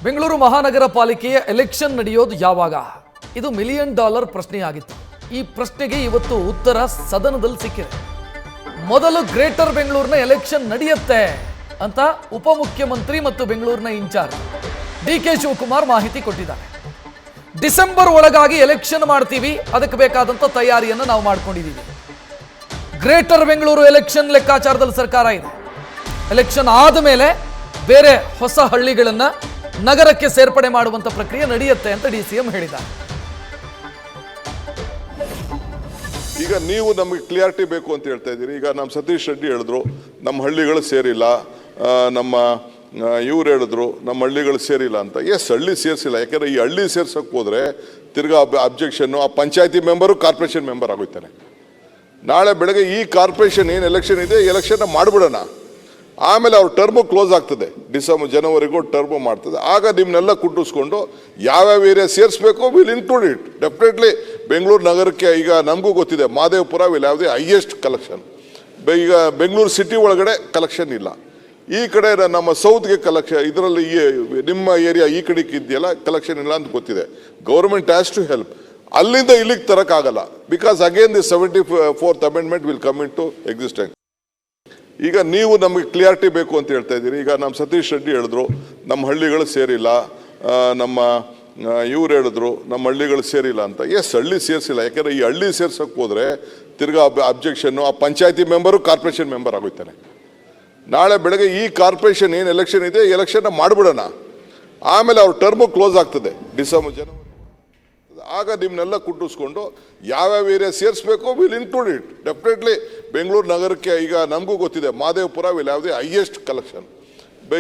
ಬೆಂಗಳೂರು ಮಹಾನಗರ ಪಾಲಿಕೆಯ ಎಲೆಕ್ಷನ್ ನಡೆಯೋದು ಯಾವಾಗ? ಇದು $1 ಮಿಲಿಯನ್ ಪ್ರಶ್ನೆಯಾಗಿತ್ತು. ಈ ಪ್ರಶ್ನೆಗೆ ಇವತ್ತು ಉತ್ತರ ಸದನದಲ್ಲಿ ಸಿಕ್ಕಿದೆ. ಮೊದಲು ಗ್ರೇಟರ್ ಬೆಂಗಳೂರಿನ ಎಲೆಕ್ಷನ್ ನಡೆಯುತ್ತೆ ಅಂತ ಉಪಮುಖ್ಯಮಂತ್ರಿ ಮತ್ತು ಬೆಂಗಳೂರಿನ ಇನ್ಚಾರ್ಜ್ ಡಿ.ಕೆ. ಶಿವಕುಮಾರ್ ಮಾಹಿತಿ ಕೊಟ್ಟಿದ್ದಾರೆ. ಡಿಸೆಂಬರ್ ಒಳಗಾಗಿ ಎಲೆಕ್ಷನ್ ಮಾಡ್ತೀವಿ, ಅದಕ್ಕೆ ಬೇಕಾದಂತ ತಯಾರಿಯನ್ನು ನಾವು ಮಾಡ್ಕೊಂಡಿದ್ದೀವಿ. ಗ್ರೇಟರ್ ಬೆಂಗಳೂರು ಎಲೆಕ್ಷನ್ ಲೆಕ್ಕಾಚಾರದಲ್ಲಿ ಸರ್ಕಾರ ಇದೆ. ಎಲೆಕ್ಷನ್ ಆದ ಮೇಲೆ ಬೇರೆ ಹೊಸ ಹಳ್ಳಿಗಳನ್ನ ನಗರಕ್ಕೆ ಸೇರ್ಪಡೆ ಮಾಡುವಂತ ಪ್ರಕ್ರಿಯೆ ನಡೆಯುತ್ತೆ ಅಂತ ಡಿ.ಸಿ.ಎಂ ಹೇಳಿದ್ದಾರೆ. ಈಗ ನೀವು ನಮಗೆ ಕ್ಲಿಯಾರಿಟಿ ಬೇಕು ಅಂತ ಹೇಳ್ತಾ ಇದ್ದೀರಿ. ಈಗ ನಮ್ಮ ಸತೀಶ್ ರೆಡ್ಡಿ ಹೇಳಿದ್ರು ನಮ್ಮ ಹಳ್ಳಿಗಳು ಸೇರಿಲ್ಲ, ನಮ್ಮ ಇವ್ರು ಹೇಳಿದ್ರು ನಮ್ಮ ಹಳ್ಳಿಗಳು ಸೇರಿಲ್ಲ ಅಂತ. ಎಸ್, ಹಳ್ಳಿ ಸೇರಿಸಿಲ್ಲ. ಯಾಕೆಂದರೆ ಈ ಹಳ್ಳಿ ಸೇರ್ಸೋಕೆ ಹೋದರೆ ತಿರ್ಗಾ ಅಬ್ಜೆಕ್ಷನ್ನು, ಆ ಪಂಚಾಯತಿ ಮೆಂಬರು ಕಾರ್ಪೊರೇಷನ್ ಮೆಂಬರ್ ಆಗೋಯ್ತಾನೆ. ನಾಳೆ ಬೆಳಗ್ಗೆ ಈ ಕಾರ್ಪೊರೇಷನ್ ಏನು ಎಲೆಕ್ಷನ್ ಇದೆ, ಎಲೆಕ್ಷನ್ನ ಮಾಡಿಬಿಡೋಣ. ಆಮೇಲೆ ಅವ್ರ ಟರ್ಮು ಕ್ಲೋಸ್ ಆಗ್ತದೆ, ಜನವರಿಗೂ ಟರ್ಮು ಮಾಡ್ತದೆ. ಆಗ ನಿಮ್ಮನ್ನೆಲ್ಲ ಕುಟ್ಟಿಸ್ಕೊಂಡು ಯಾವ್ಯಾವ ಏರಿಯಾ ಸೇರಿಸ್ಬೇಕು will include it definitely. Bengaluru ನಗರಕ್ಕೆ ಈಗ ನಮಗೂ ಗೊತ್ತಿದೆ, Madevapura will have the highest collection. ಈಗ ಬೆಂಗಳೂರು ಸಿಟಿ ಒಳಗಡೆ ಕಲೆಕ್ಷನ್ ಇಲ್ಲ. ಈ ಕಡೆ ನಮ್ಮ ಸೌತ್ಗೆ ಕಲೆಕ್ಷನ್, ಇದರಲ್ಲಿ ನಿಮ್ಮ ಏರಿಯಾ ಈ ಕಡೆಗೆ ಇದೆಯಲ್ಲ ಕಲೆಕ್ಷನ್ ಇಲ್ಲ ಅಂತ ಗೊತ್ತಿದೆ. Government has to help. ಅಲ್ಲಿಂದ ಇಲ್ಲಿಗೆ ತರೋಕ್ಕಾಗಲ್ಲ. Because again the 74th amendment will come into existence. ಈಗ ನೀವು ನಮಗೆ ಕ್ಲಿಯಾರಿಟಿ ಬೇಕು ಅಂತ ಹೇಳ್ತಾ ಇದ್ದೀರಿ. ಈಗ ನಮ್ಮ ಸತೀಶ್ ರೆಡ್ಡಿ ಹೇಳಿದ್ರು ನಮ್ಮ ಹಳ್ಳಿಗಳು ಸೇರಿಲ್ಲ, ನಮ್ಮ ಇವ್ರು ಹೇಳಿದ್ರು ನಮ್ಮ ಹಳ್ಳಿಗಳು ಸೇರಿಲ್ಲ ಅಂತ. ಎಸ್, ಹಳ್ಳಿ ಸೇರಿಸಿಲ್ಲ. ಯಾಕೆಂದರೆ ಈ ಹಳ್ಳಿ ಸೇರ್ಸೋಕೆ ಹೋದರೆ ತಿರ್ಗಾ ಅಬ್ಜೆಕ್ಷನ್ನು, ಆ ಪಂಚಾಯತಿ ಮೆಂಬರು ಕಾರ್ಪೊರೇಷನ್ ಮೆಂಬರ್ ಆಗೋಯ್ತಾನೆ. ನಾಳೆ ಬೆಳಗ್ಗೆ ಈ ಕಾರ್ಪೊರೇಷನ್ ಏನು ಎಲೆಕ್ಷನ್ ಇದೆ, ಎಲೆಕ್ಷನ್ನ ಮಾಡಿಬಿಡೋಣ. ಆಮೇಲೆ ಅವ್ರ ಟರ್ಮು ಕ್ಲೋಸ್ ಆಗ್ತದೆ ಜನವರಿ. ಆಗ ನಿಮ್ಮನ್ನೆಲ್ಲ ಕುಟ್ಟಿಸ್ಕೊಂಡು ಯಾವ್ಯಾವ ಏರಿಯಾ ಸೇರಿಸ್ಬೇಕು will include it definitely. Bengaluru ನಗರಕ್ಕೆ ಈಗ ನಮಗೂ ಗೊತ್ತಿದೆ, Madevapura will have the highest collection.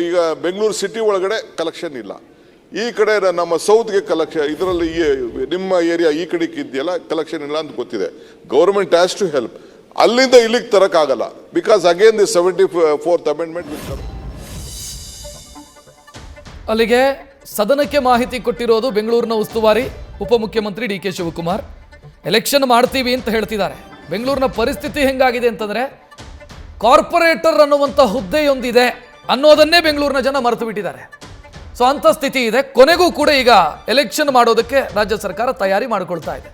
ಈಗ ಬೆಂಗಳೂರು ಸಿಟಿ ಒಳಗಡೆ ಕಲೆಕ್ಷನ್ ಇಲ್ಲ. ಈ ಕಡೆ ನಮ್ಮ ಸೌತ್ಗೆ ಕಲೆಕ್ಷನ್, ಇದರಲ್ಲಿ ನಿಮ್ಮ ಏರಿಯಾ ಈ ಕಡೆಗೆ ಇದೆಯಲ್ಲ ಕಲೆಕ್ಷನ್ ಇಲ್ಲ ಅಂತ ಗೊತ್ತಿದೆ. Government has to help. ಅಲ್ಲಿಂದ ಇಲ್ಲಿಗೆ ತರೋಕ್ಕಾಗಲ್ಲ. Because again the 74th amendment will come. ಅಲ್ಲಿಗೆ ಸದನಕ್ಕೆ ಮಾಹಿತಿ ಕೊಟ್ಟಿರೋದು ಬೆಂಗಳೂರಿನ ಉಸ್ತುವಾರಿ ಉಪಮುಖ್ಯಮಂತ್ರಿ ಡಿ.ಕೆ. ಶಿವಕುಮಾರ್. ಎಲೆಕ್ಷನ್ ಮಾಡ್ತೀವಿ ಅಂತ ಹೇಳ್ತಿದ್ದಾರೆ. ಬೆಂಗಳೂರಿನ ಪರಿಸ್ಥಿತಿ ಹೆಂಗಾಗಿದೆ ಅಂತಂದ್ರೆ, ಕಾರ್ಪೊರೇಟರ್ ಅನ್ನುವಂಥ ಹುದ್ದೆಯೊಂದಿದೆ ಅನ್ನೋದನ್ನೇ ಬೆಂಗಳೂರಿನ ಜನ ಮರೆತು ಬಿಟ್ಟಿದ್ದಾರೆ. ಸೊ ಅಂಥ ಸ್ಥಿತಿ ಇದೆ. ಕೊನೆಗೂ ಕೂಡ ಈಗ ಎಲೆಕ್ಷನ್ ಮಾಡೋದಕ್ಕೆ ರಾಜ್ಯ ಸರ್ಕಾರ ತಯಾರಿ ಮಾಡಿಕೊಳ್ತಾ ಇದೆ.